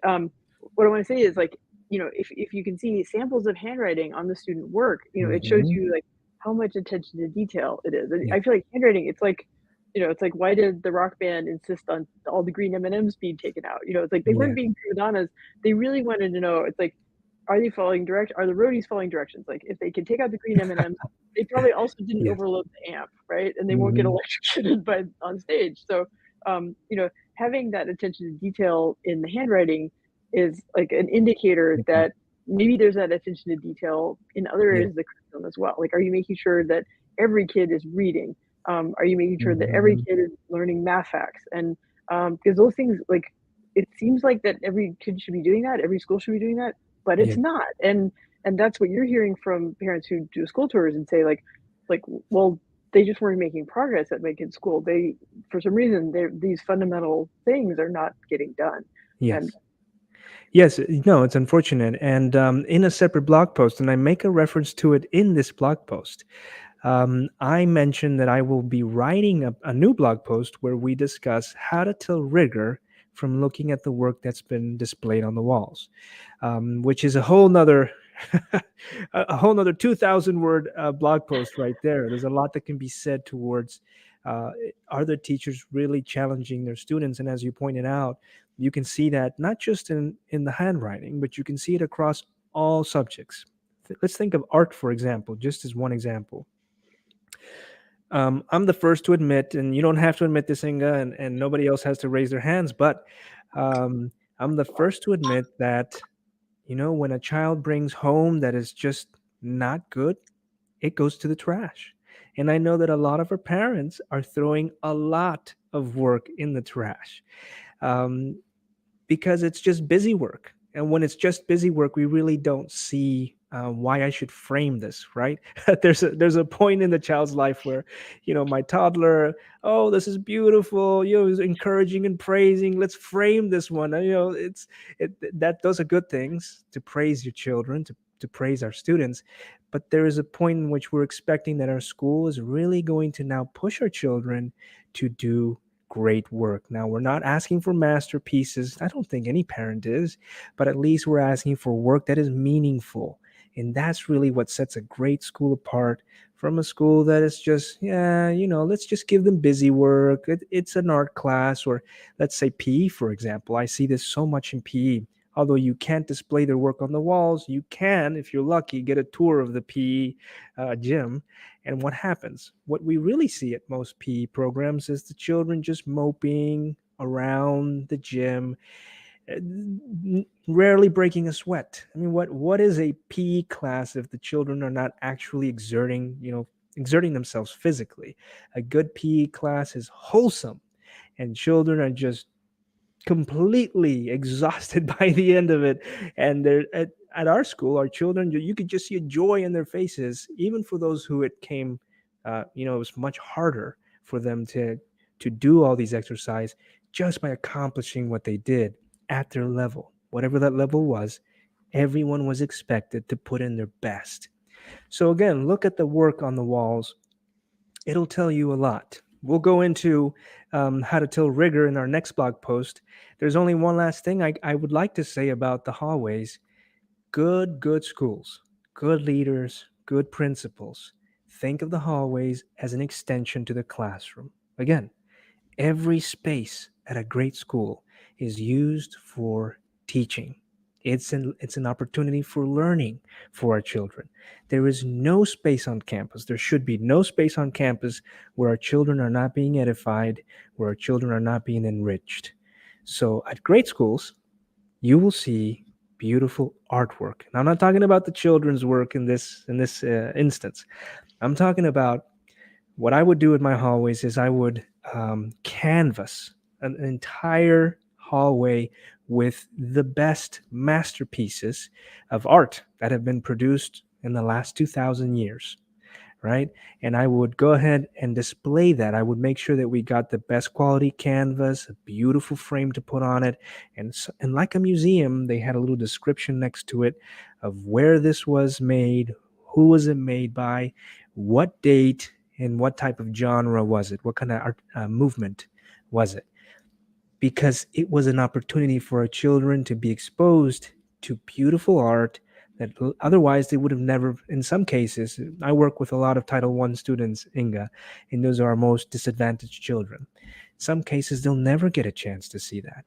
what I want to say is like if you can see samples of handwriting on the student work, it shows Mhm. you like how much attention to detail it is. And Yeah. I feel like handwriting, it's like, it's like why did the rock band insist on all the green M&Ms being taken out? It's like they Yeah. weren't being prima donnas. They really wanted to know. It's like, are they following direct? Are the roadies following directions? Like if they can take out the green M&Ms, they probably also didn't Yes. overload the amp, right? And they won't get Mhm. electrocuted by on stage. So, having that attention to detail in the handwriting is like an indicator Mhm. that maybe there's that attention to detail in other Yeah. areas of the curriculum as well. Like, are you making sure that every kid is reading? Are you making sure that every Mhm. kid is learning math facts? And because those things, like, it seems like that every kid should be doing that, every school should be doing that, but Yeah. it's not. And that's what you're hearing from parents who do school tours and say like, well, they just weren't making progress at my kid's school. They, for some reason, these fundamental things are not getting done. And Yes. Yes. No, it's unfortunate. And in a separate blog post, and I make a reference to it in this blog post, I mentioned that I will be writing a new blog post where we discuss how to tell rigor from looking at the work that's been displayed on the walls, which is a whole nother a whole nother 2,000 word blog post right there. There's a lot that can be said towards uh, are the teachers really challenging their students? And as you pointed out, you can see that not just in the handwriting, but you can see it across all subjects. Let's think of art, for example, just as one example. I'm the first to admit, and you don't have to admit this, Inga, and nobody else has to raise their hands, but um, I'm the first to admit that, when a child brings home that is just not good, it goes to the trash. And I know that a lot of our parents are throwing a lot of work in the trash, um, because it's just busy work. And when it's just busy work, we really don't see why I should frame this, right? There's a point in the child's life where, my toddler, oh, this is beautiful, is encouraging and praising. Let's frame this one. And, that those are good things to praise your children, to praise our students, but there is a point in which we're expecting that our school is really going to now push our children to do great work. Now, we're not asking for masterpieces. I don't think any parent is, but at least we're asking for work that is meaningful. And that's really what sets a great school apart from a school that is just, yeah, let's just give them busy work. It's an art class, or let's say PE, for example. I see this so much in PE. Although you can't display their work on the walls, you can, if you're lucky, get a tour of the PE gym. And what happens? What we really see at most PE programs is the children just moping around the gym, rarely breaking a sweat. I mean, what is a PE class if the children are not actually exerting themselves physically? A good PE class is wholesome, and children are just completely exhausted by the end of it. And they're at our school, our children, you could just see a joy in their faces, even for those who it came, it was much harder for them to do all these exercise just by accomplishing what they did at their level, whatever that level was. Everyone was expected to put in their best. So again, look at the work on the walls. It'll tell you a lot. We'll go into how to tell rigor in our next blog post. There's only one last thing I would like to say about the hallways. Good schools, good leaders, good principals. Think of the hallways as an extension to the classroom. Again, every space at a great school is used for teaching. It's an opportunity for learning for our children. There is no space on campus. There should be no space on campus where our children are not being edified, where our children are not being enriched. So at great schools, you will see beautiful artwork. Now, I'm not talking about the children's work in this instance. I'm talking about what I would do in my hallways is I would canvas an entire hallway with the best masterpieces of art that have been produced in the last 2,000 years, right? And I would go ahead and display that. I would make sure that we got the best quality canvas, a beautiful frame to put on it, and like a museum, they had a little description next to it of where this was made, who was it made by, what date, and what type of genre was it, what kind of art movement was it, because it was an opportunity for our children to be exposed to beautiful art that otherwise they would have never. In some cases, I work with a lot of Title I students, Inga, and those are our most disadvantaged children. In some cases, they'll never get a chance to see that.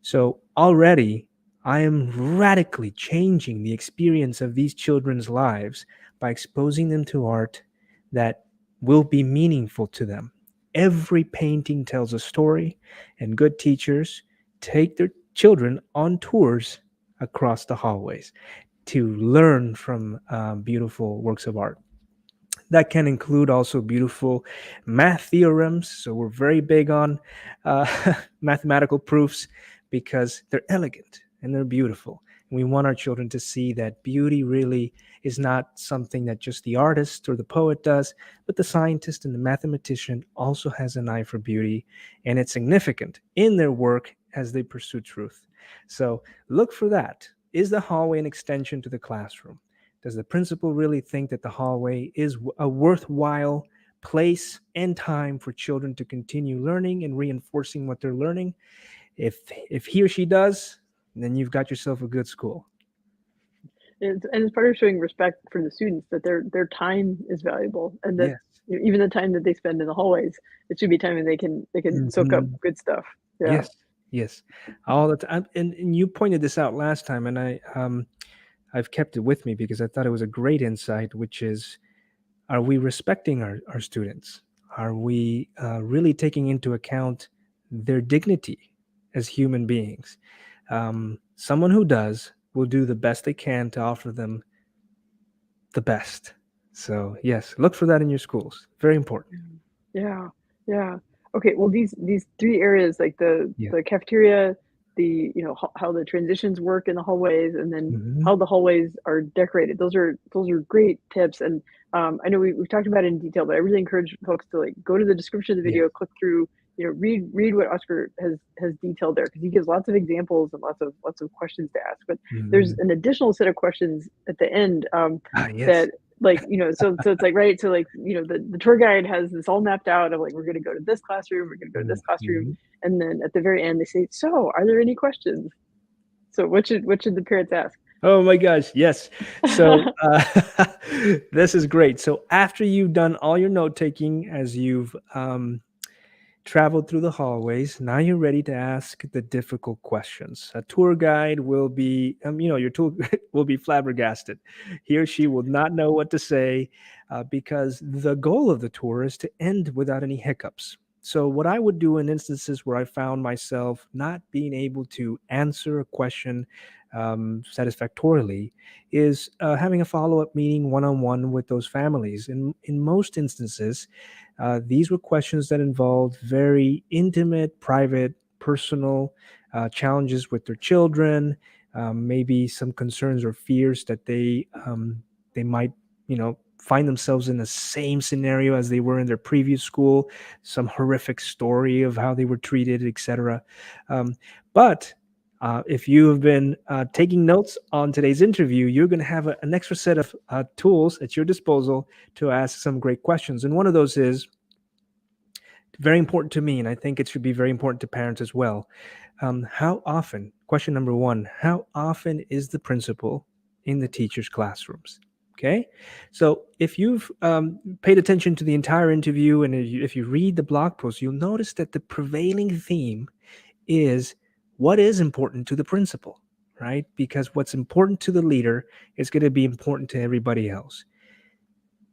So already, I am radically changing the experience of these children's lives by exposing them to art that will be meaningful to them. Every painting tells a story, and good teachers take their children on tours across the hallways to learn from beautiful works of art. That can include also beautiful math theorems. So we're very big on uh, mathematical proofs because they're elegant and they're beautiful. And we want our children to see that beauty really is not something that just the artist or the poet does, but the scientist and the mathematician also has an eye for beauty, and it's significant in their work as they pursue truth. So look for that. Is the hallway an extension to the classroom? Does the principal really think that the hallway is a worthwhile place and time for children to continue learning and reinforcing what they're learning? If if he or she does, then you've got yourself a good school. And it's part of showing respect for the students that their time is valuable and that Yes. even the time that they spend in the hallways, it should be time that they can soak up Mhm. good stuff. Yeah. Yes. Yes. All the time. And you pointed this out last time, and I've kept it with me because I thought it was a great insight, which is, are we respecting our students? Are we really taking into account their dignity as human beings? Someone who does will do the best they can to offer them the best. So, yes, look for that in your schools. Very important. Yeah. Yeah. Okay, well, these 3 areas, like Yeah. the cafeteria, how the transitions work in the hallways, and then Mhm. how the hallways are decorated. Those are great tips, and I know we've talked about it in detail, but I really encourage folks to like go to the description of the Yeah. video, click through, read what Oscar has detailed there, because he gives lots of examples and lots of questions to ask. But there's Mhm. an additional set of questions at the end, Ah, yes. that, like, so it's like, right, so like, the tour guide has this all mapped out of like, we're going to go to this classroom, we're going to go to this classroom, Mhm. and then at the very end they say, so are there any questions? So what should the parents ask? Oh my gosh, yes. So, this is great. So after you've done all your note taking, as you've traveled through the hallways, now you're ready to ask the difficult questions. A tour guide will be, your tour will be flabbergasted. He or she will not know what to say, because the goal of the tour is to end without any hiccups. So, what I would do in instances where I found myself not being able to answer a question satisfactorily is having a follow up meeting one on one with those families. In most instances, these were questions that involved very intimate, private, personal challenges with their children, maybe some concerns or fears that they might, find themselves in the same scenario as they were in their previous school, some horrific story of how they were treated, etc. Um, but if you have been taking notes on today's interview, you're going to have an extra set of tools at your disposal to ask some great questions. And one of those is very important to me, and I think it should be very important to parents as well. How often, question number one, how often is the principal in the teacher's classrooms? Okay. So if you've paid attention to the entire interview, and if you read the blog post, you'll notice that the prevailing theme is what is important to the principal, right? Because what's important to the leader is going to be important to everybody else.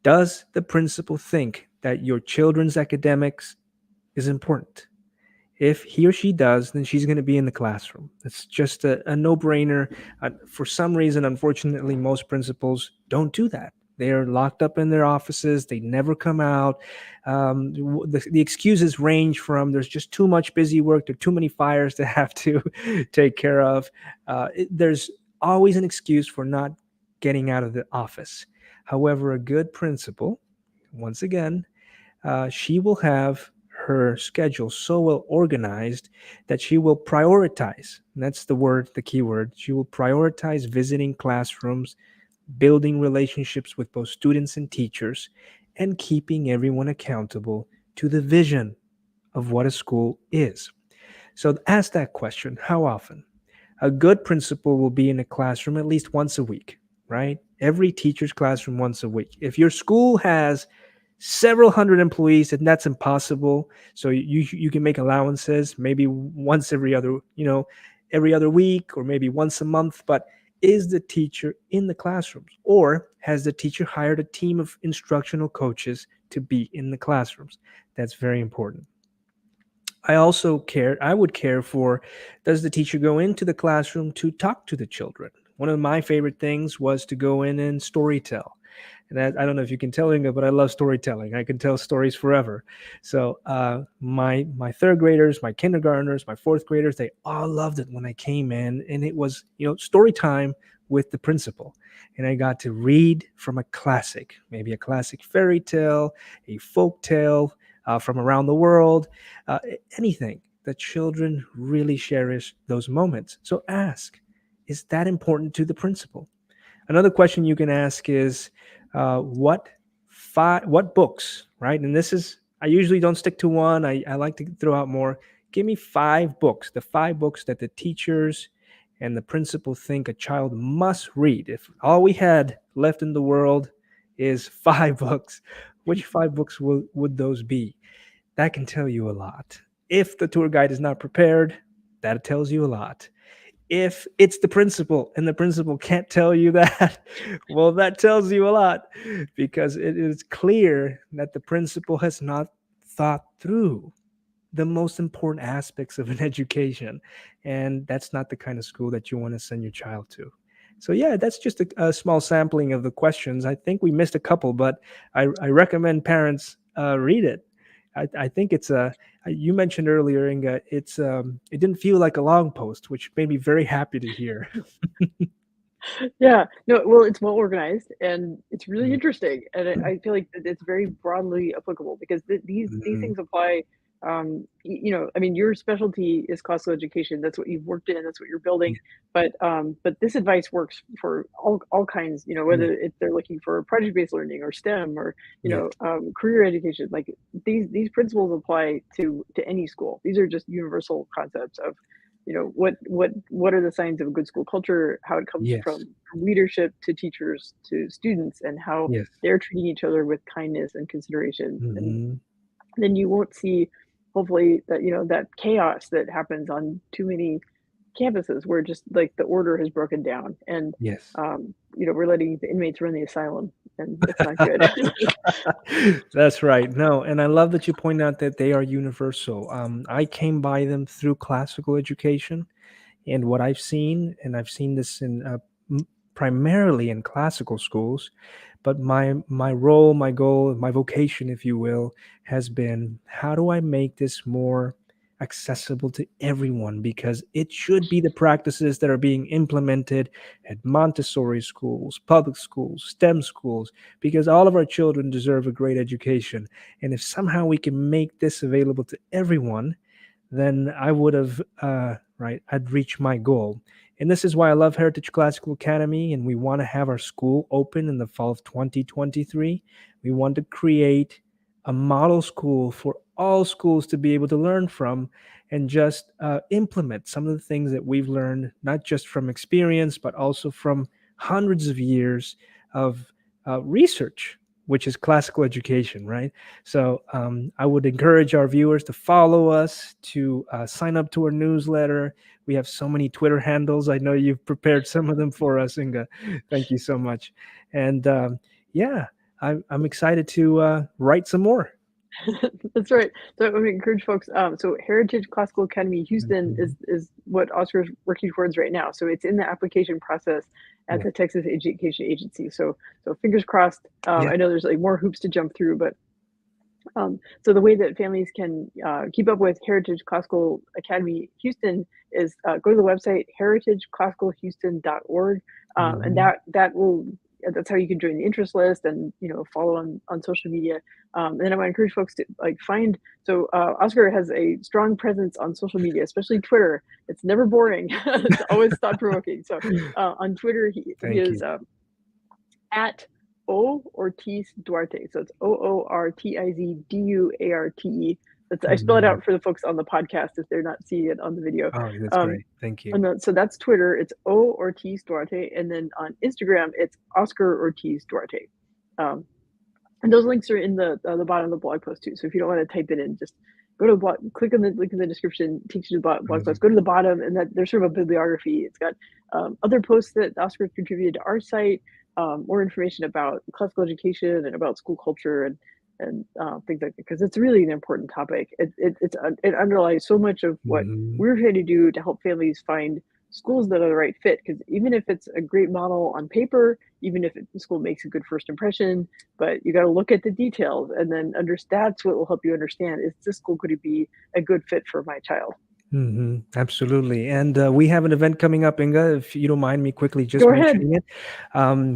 Does the principal think that your children's academics is important? If he or she does, then she's going to be in the classroom. It's just a no brainer. For some reason, unfortunately, most principals don't do that. They're locked up in their offices. They never come out. The excuses range from there's just too much busy work, there are too many fires to have to take care of. There's always an excuse for not getting out of the office. However, a good principal, once again, she will have her schedule so well organized that she will prioritize. And that's the word, the key word. She will prioritize visiting classrooms, building relationships with both students and teachers, and keeping everyone accountable to the vision of what a school is. So ask that question: how often? A good principal will be in a classroom at least once a week, right? Every teacher's classroom once a week. If your school has several hundred employees, and that's impossible, so you can make allowances, maybe once every other week, or maybe once a month. But is the teacher in the classrooms, or has the teacher hired a team of instructional coaches to be in the classrooms? That's very important. I would care for, does the teacher go into the classroom to talk to the children? One of my favorite things was to go in and story tell. And I don't know if you can tell, Inga, but I love storytelling. I can tell stories forever. So my third graders, my kindergartners, my fourth graders, they all loved it when I came in, and it was story time with the principal, and I got to read from a classic, maybe a classic fairy tale, a folk tale from around the world, anything. The children really cherish those moments. So ask, is that important to the principal? Another question you can ask is, what books, right? And this is, I usually don't stick to one. I like to throw out more. Give me 5 books, the 5 books that the teachers and the principal think a child must read. If all we had left in the world is 5 books, which 5 books would those be? That can tell you a lot. If the tour guide is not prepared, that tells you a lot. If it's the principal and the principal can't tell you that, well, that tells you a lot, because it is clear that the principal has not thought through the most important aspects of an education. And that's not the kind of school that you want to send your child to. So, yeah, that's just a small sampling of the questions. I think we missed a couple, but I recommend parents read it. I think it's a. You mentioned earlier, Inga. It didn't feel like a long post, which made me very happy to hear. Yeah, no, well, it's well organized and it's really Mm, interesting, and I feel like that it's very broadly applicable because these mhm. things apply. I mean, your specialty is classical education. That's what you've worked in. That's what you're building. Yeah, But this advice works for all kinds. You know, yeah, whether if they're looking for project based learning or STEM or yes, career education. Like these principles apply to any school. These are just universal concepts of what are the signs of a good school culture, how it comes yes, from leadership to teachers to students, and how yes. they're treating each other with kindness and consideration. And Hmm. then you won't see, hopefully, that that chaos that happens on too many campuses where just like the order has broken down, and Yes. we're letting the inmates run the asylum, and it's not good. That's right. No, and I love that you point out that they are universal. I came by them through classical education, and what I've seen, and I've seen this in primarily in classical schools, but my role, my goal, my vocation, if you will, has been how do I make this more accessible to everyone, because it should be the practices that are being implemented at Montessori schools, public schools, STEM schools, because all of our children deserve a great education. And if somehow we can make this available to everyone, then I would have, right, I'd reach my goal. And this is why I love Heritage Classical Academy, and we want to have our school open in the fall of 2023. We want to create a model school for all schools to be able to learn from and just implement some of the things that we've learned, not just from experience, but also from hundreds of years of research, which is classical education, right? So I would encourage our viewers to follow us, to sign up to our newsletter. We have so many Twitter handles. I know you've prepared some of them for us, Inga. Thank you so much. And yeah, I'm excited to write some more. That's right. So I would encourage folks. So Heritage Classical Academy Houston Mhm. is what Oscar is working towards right now. So it's in the application process at Yeah. the Texas Education Agency. So fingers crossed. Yeah. I know there's like more hoops to jump through, but so the way that families can keep up with Heritage Classical Academy Houston is go to the website heritageclassicalhouston.org, and Hmm. that will that's how you can join the interest list and follow on social media. And then I want to encourage folks to like find. So Oscar has a strong presence on social media, especially Twitter. It's never boring. It's always thought provoking. So on Twitter, he Thank is you. at O Ortiz Duarte. So it's OORTIZDUARTE. That's I spell it Mhm. out for the folks on the podcast if they're not seeing it on the video. Oh, that's Um, great. Thank you. and so that's Twitter. It's O Ortiz Duarte, and then on Instagram it's Oscar Ortiz Duarte. Um, and those links are in the bottom of the blog post too. So if you don't want to type it in, just go to the blog, click on the link in the description, takes you to the blog post. Mhm. Go to the bottom, and that there's sort of a bibliography. It's got other posts that Oscar contributed to our site, more information about classical education and about school culture and things like that. Because it's really an important topic. It underlies so much of what Mhm. we're trying to do to help families find schools that are the right fit. Because even if it's a great model on paper, even if the school makes a good first impression, but you got to look at the details and then understand. That's what will help you understand, is this school going to be a good fit for my child? Absolutely. And we have an event coming up, Inga, if you don't mind me quickly just Go ahead. mentioning it.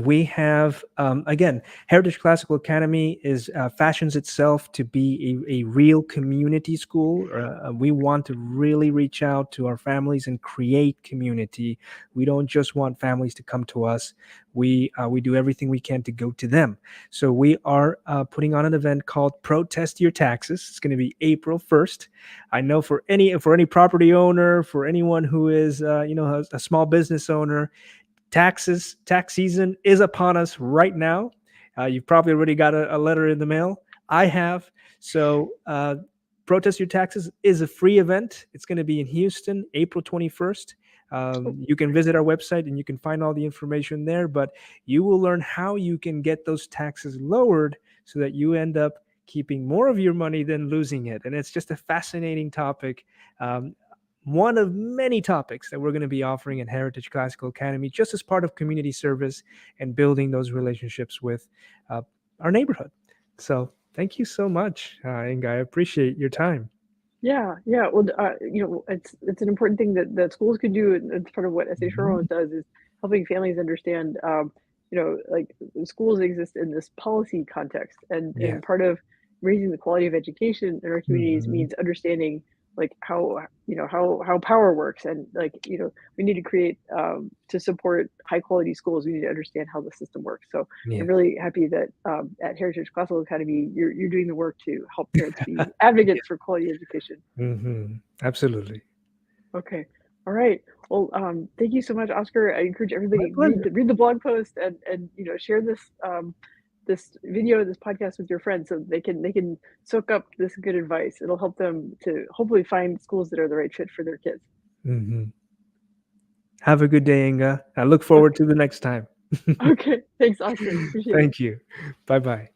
We have, again, Heritage Classical Academy is fashions itself to be a real community school. We want to really reach out to our families and create community. We don't just want families to come to us. We do everything we can to go to them. So we are putting on an event called Protest Your Taxes. It's going to be April 1st. I know for any property owner, for anyone who is a small business owner, tax season is upon us right now. You've probably already got a letter in the mail. I have. So Protest Your Taxes is a free event. It's going to be in Houston, April 21st. Oh, You can visit our website and you can find all the information there, but you will learn how you can get those taxes lowered so that you end up keeping more of your money than losing it. And it's just a fascinating topic. Um, one of many topics that we're going to be offering at Heritage Classical Academy, just as part of community service and building those relationships with uh, our neighborhood. So Thank you so much, Inga. I appreciate your time. Yeah, yeah. Well, it's an important thing that schools can do, and it's part of what SA Mhm. Sherwood does is helping families understand. Like schools exist in this policy context, Yeah. and part of raising the quality of education in our communities Mhm. means understanding like how power works, and like we need to create to support high quality schools. We need to understand how the system works. So I'm Yeah. really happy that at Heritage Classical Academy, you're doing the work to help parents be Yeah. advocates for quality education. Absolutely. Okay. All right. Well, thank you so much, Oscar. I encourage My everybody pleasure. read the blog post, and share this this video, this podcast with your friends so they can soak up this good advice. It'll help them to hopefully find schools that are the right fit for their kids. Mhm. Have a good day, Inga. I look forward Okay. to the next time. Okay. Thanks, Oscar. Appreciate it. Thank you. Bye bye.